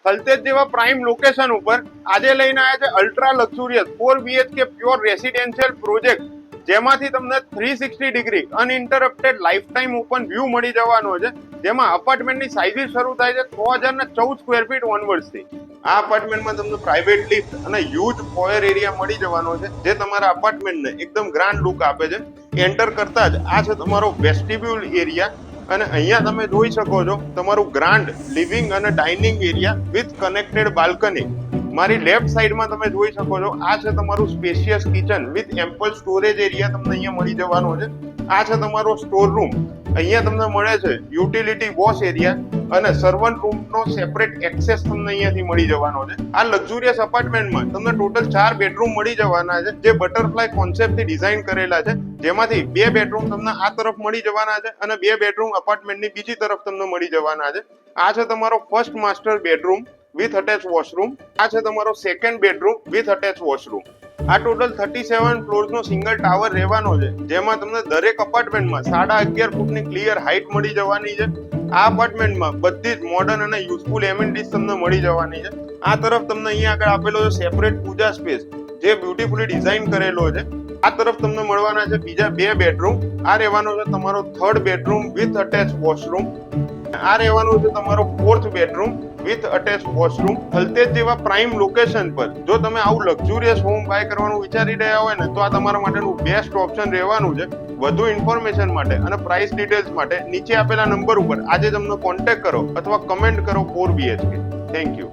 થલતેજ જેવા prime location ઉપર આજે લઈને આવ્યા છે ultra luxurious 4 BHK pure residential project, જેમાંથી તમને 360 degree uninterrupted life time open view મળી જવાનો છે. જેમાં અપાર્ટમેન્ટની સાઇઝ શરૂ થાય છે 3014 સ્ક્વેર ફીટ ઓનવર્ડ્સ થી. આ અપાર્ટમેન્ટમાં તમને પ્રાઇવેટ લિફ્ટ અને હ્યુજ ફોયર એરિયા મળી જવાનો છે, જે તમારા અપાર્ટમેન્ટને એકદમ ગ્રાન્ડ લુક આપે છે. એન્ટર કરતા જ આ છે તમારો વેસ્ટિબ્યુલ એરિયા, અને અહીંયા તમે જોઈ શકો છો તમારું ગ્રાન્ડ લિવિંગ અને dining area with connected balcony. મારી લેફ્ટ સાઈડમાં તમે જોઈ શકો છો આ છે તમારું spacious kitchen with ample storage area તમને અહીંયા મળી જવાનો છે. આ છે તમારો સ્ટોર રૂમ. અહીંયા તમને મળે છે યુટિલિટી વોશ એરિયા અને સર્વન્ટ રૂમનો સેપરેટ એક્સેસ તમને અહીંયાથી મળી જવાનો છે. આ લક્ઝુરિયસ અપાર્ટમેન્ટમાં તમને ટોટલ 4 બેડરૂમ મળી જવાના છે, જે બટરફ્લાય કોન્સેપ્ટથી ડિઝાઇન કરેલા છે. જેમાંથી 2 બેડરૂમ તમને આ તરફ મળી જવાના છે અને 2 બેડરૂમ અપાર્ટમેન્ટની બીજી તરફ તમને મળી જવાના છે. આ છે તમારો first master bedroom with attach washroom. આ છે તમારો second bedroom with attach washroom. આ ટોટલ 37 ફ્લોર્સનો સિંગલ ટાવર રહેવાનો છે, જેમાં તમને દરેક અપાર્ટમેન્ટમાં 11.5 ફૂટની ક્લિયર હાઇટ મળી જવાની છે. આ અપાર્ટમેન્ટમાં બધી જ મોડર્ન અને યુઝફુલ એમિનિટીઝ તમને મળી જવાની છે. આ તરફ તમને અહીંયા આગળ આપેલો છે સેપરેટ પૂજા સ્પેસ, જે બ્યુટીફુલી ડિઝાઇન કરેલો છે. આ તરફ તમને મળવાના છે બીજા 2 બેડરૂમ. આ રહેવાનો છે તમારો third bedroom with attach washroom. આ રહેવાનું છે તમારો fourth bedroom with attach washroom. Thaltej જેવા પ્રાઇમ લોકેશન પર જો તમે આવું લક્ઝુરિયસ હોમ બાય કરવાનું વિચારી રહ્યા હોય ને, તો આ તમારા માટેનું બેસ્ટ ઓપ્શન રહેવાનું છે. વધુ ઇન્ફોર્મેશન માટે અને પ્રાઇસ ડિટેલ્સ માટે નીચે આપેલા નંબર ઉપર આજે તમને કોન્ટેક્ટ કરો અથવા કમેન્ટ કરો 4 BHK. Thank you.